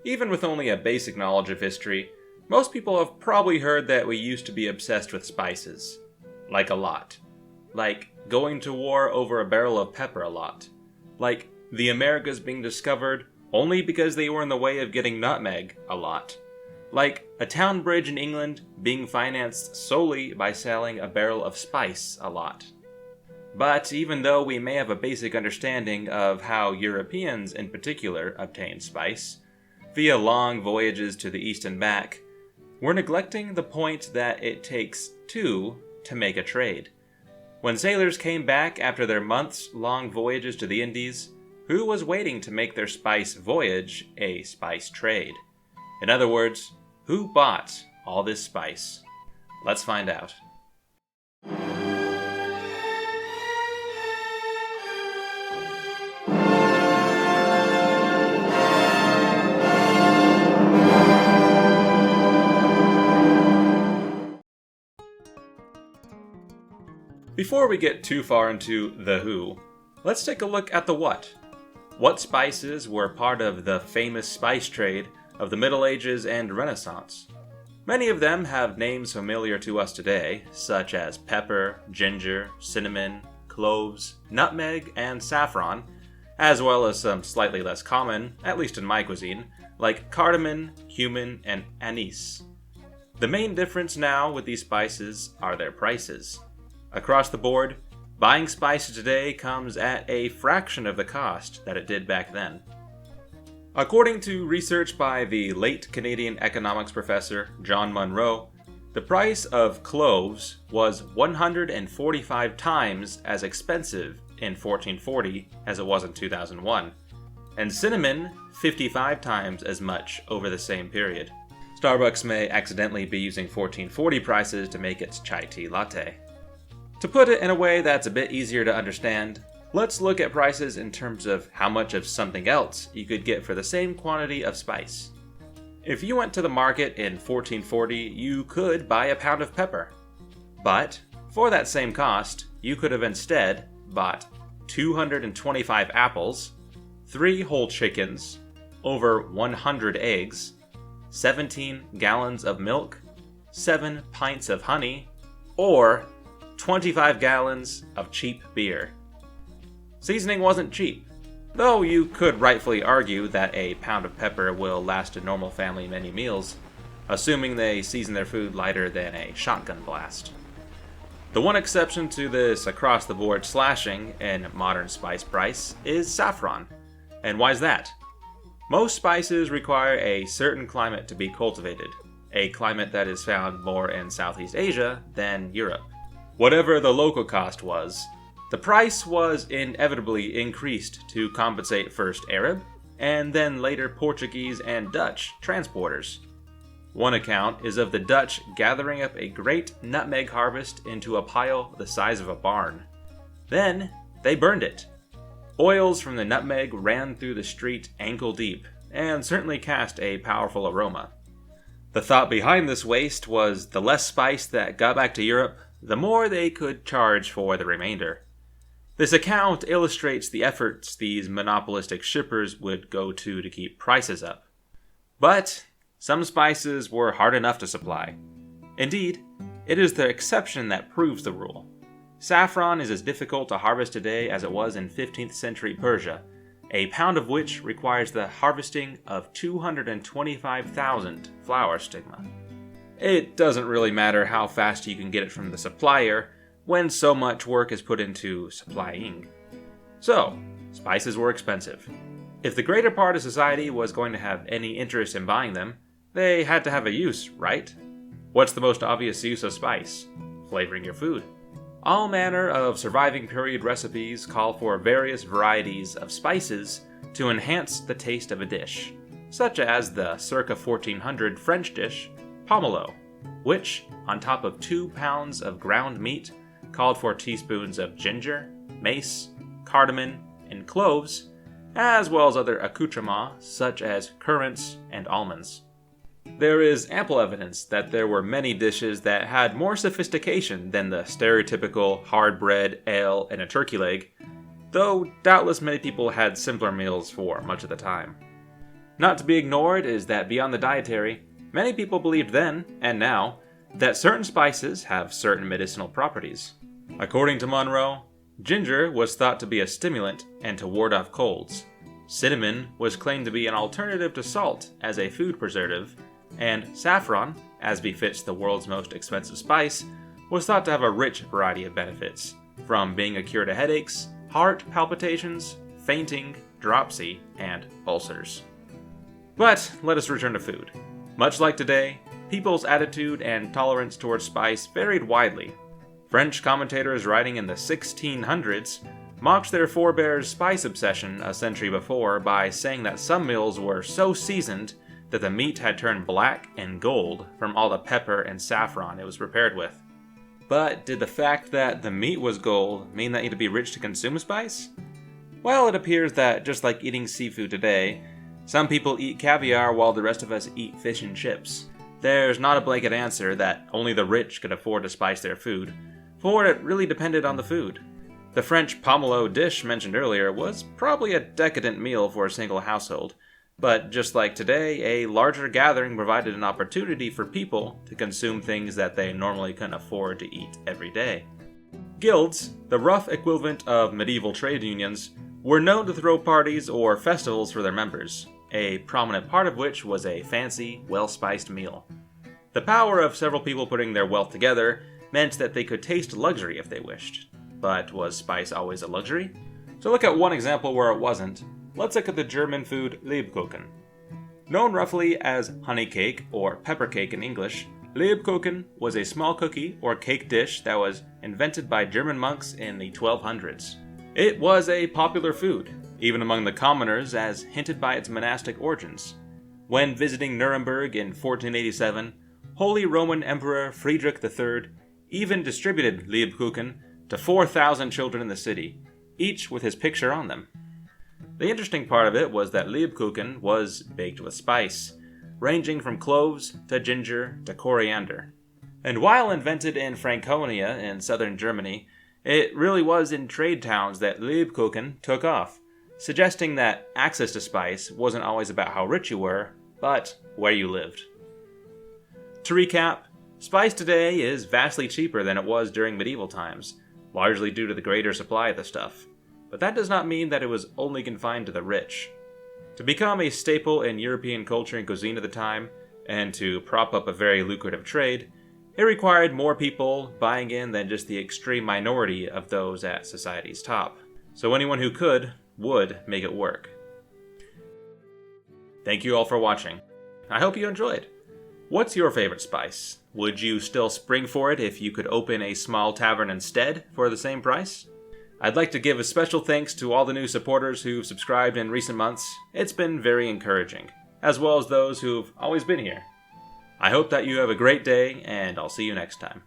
Even with only a basic knowledge of history, most people have probably heard that we used to be obsessed with spices. Like a lot. Like going to war over a barrel of pepper a lot. Like the Americas being discovered only because they were in the way of getting nutmeg a lot. Like a town bridge in England being financed solely by selling a barrel of spice a lot. But even though we may have a basic understanding of how Europeans in particular obtained spice, via long voyages to the east and back, we're neglecting the point that it takes two to make a trade. When sailors came back after their months-long voyages to the Indies, who was waiting to make their spice voyage a spice trade? In other words, who bought all this spice? Let's find out. Before we get too far into the who, let's take a look at the what. What spices were part of the famous spice trade of the Middle Ages and Renaissance? Many of them have names familiar to us today, such as pepper, ginger, cinnamon, cloves, nutmeg, and saffron, as well as some slightly less common, at least in my cuisine, like cardamom, cumin, and anise. The main difference now with these spices are their prices. Across the board, buying spices today comes at a fraction of the cost that it did back then. According to research by the late Canadian economics professor John Munro, the price of cloves was 145 times as expensive in 1440 as it was in 2001, and cinnamon 55 times as much over the same period. Starbucks may accidentally be using 1440 prices to make its chai tea latte. To put it in a way that's a bit easier to understand, let's look at prices in terms of how much of something else you could get for the same quantity of spice. If you went to the market in 1440, you could buy a pound of pepper. But, for that same cost, you could have instead bought 225 apples, 3 whole chickens, over 100 eggs, 17 gallons of milk, 7 pints of honey, or 25 gallons of cheap beer. Seasoning wasn't cheap, though you could rightfully argue that a pound of pepper will last a normal family many meals, assuming they season their food lighter than a shotgun blast. The one exception to this across-the-board slashing in modern spice price is saffron. And why's that? Most spices require a certain climate to be cultivated, a climate that is found more in Southeast Asia than Europe. Whatever the local cost was, the price was inevitably increased to compensate first Arab, and then later Portuguese and Dutch transporters. One account is of the Dutch gathering up a great nutmeg harvest into a pile the size of a barn. Then, they burned it. Oils from the nutmeg ran through the street ankle deep, and certainly cast a powerful aroma. The thought behind this waste was the less spice that got back to Europe, the more they could charge for the remainder. This account illustrates the efforts these monopolistic shippers would go to keep prices up. But some spices were hard enough to supply. Indeed, it is the exception that proves the rule. Saffron is as difficult to harvest today as it was in 15th century Persia, a pound of which requires the harvesting of 225,000 flower stigma. It doesn't really matter how fast you can get it from the supplier when so much work is put into supplying. So, spices were expensive. If the greater part of society was going to have any interest in buying them, they had to have a use, right? What's the most obvious use of spice? Flavoring your food. All manner of surviving period recipes call for various varieties of spices to enhance the taste of a dish, such as the circa 1400 French dish, pomelo, which, on top of 2 pounds of ground meat, called for teaspoons of ginger, mace, cardamom, and cloves, as well as other accoutrements such as currants and almonds. There is ample evidence that there were many dishes that had more sophistication than the stereotypical hard bread, ale, and a turkey leg, though doubtless many people had simpler meals for much of the time. Not to be ignored is that beyond the dietary, many people believed then, and now, that certain spices have certain medicinal properties. According to Monroe, ginger was thought to be a stimulant and to ward off colds. Cinnamon was claimed to be an alternative to salt as a food preservative, and saffron, as befits the world's most expensive spice, was thought to have a rich variety of benefits, from being a cure to headaches, heart palpitations, fainting, dropsy, and ulcers. But let us return to food. Much like today, people's attitude and tolerance towards spice varied widely. French commentators writing in the 1600s mocked their forebears' spice obsession a century before by saying that some meals were so seasoned that the meat had turned black and gold from all the pepper and saffron it was prepared with. But did the fact that the meat was gold mean that you had to be rich to consume spice? Well, it appears that just like eating seafood today, some people eat caviar while the rest of us eat fish and chips. There's not a blanket answer that only the rich could afford to spice their food, for it really depended on the food. The French pomelo dish mentioned earlier was probably a decadent meal for a single household, but just like today, a larger gathering provided an opportunity for people to consume things that they normally couldn't afford to eat every day. Guilds, the rough equivalent of medieval trade unions, were known to throw parties or festivals for their members, a prominent part of which was a fancy, well-spiced meal. The power of several people putting their wealth together meant that they could taste luxury if they wished. But was spice always a luxury? To look at one example where it wasn't, let's look at the German food Lebkuchen. Known roughly as honey cake or pepper cake in English, Lebkuchen was a small cookie or cake dish that was invented by German monks in the 1200s. It was a popular food, even among the commoners, as hinted by its monastic origins. When visiting Nuremberg in 1487, Holy Roman Emperor Friedrich III even distributed Lebkuchen to 4,000 children in the city, each with his picture on them. The interesting part of it was that Lebkuchen was baked with spice, ranging from cloves to ginger to coriander. And while invented in Franconia in southern Germany, it really was in trade towns that Lebkuchen took off, suggesting that access to spice wasn't always about how rich you were, but where you lived. To recap, spice today is vastly cheaper than it was during medieval times, largely due to the greater supply of the stuff. But that does not mean that it was only confined to the rich. To become a staple in European culture and cuisine at the time, and to prop up a very lucrative trade, it required more people buying in than just the extreme minority of those at society's top. So anyone who could, would make it work. Thank you all for watching. I hope you enjoyed. What's your favorite spice? Would you still spring for it if you could open a small tavern instead for the same price? I'd like to give a special thanks to all the new supporters who've subscribed in recent months. It's been very encouraging, as well as those who've always been here. I hope that you have a great day, and I'll see you next time.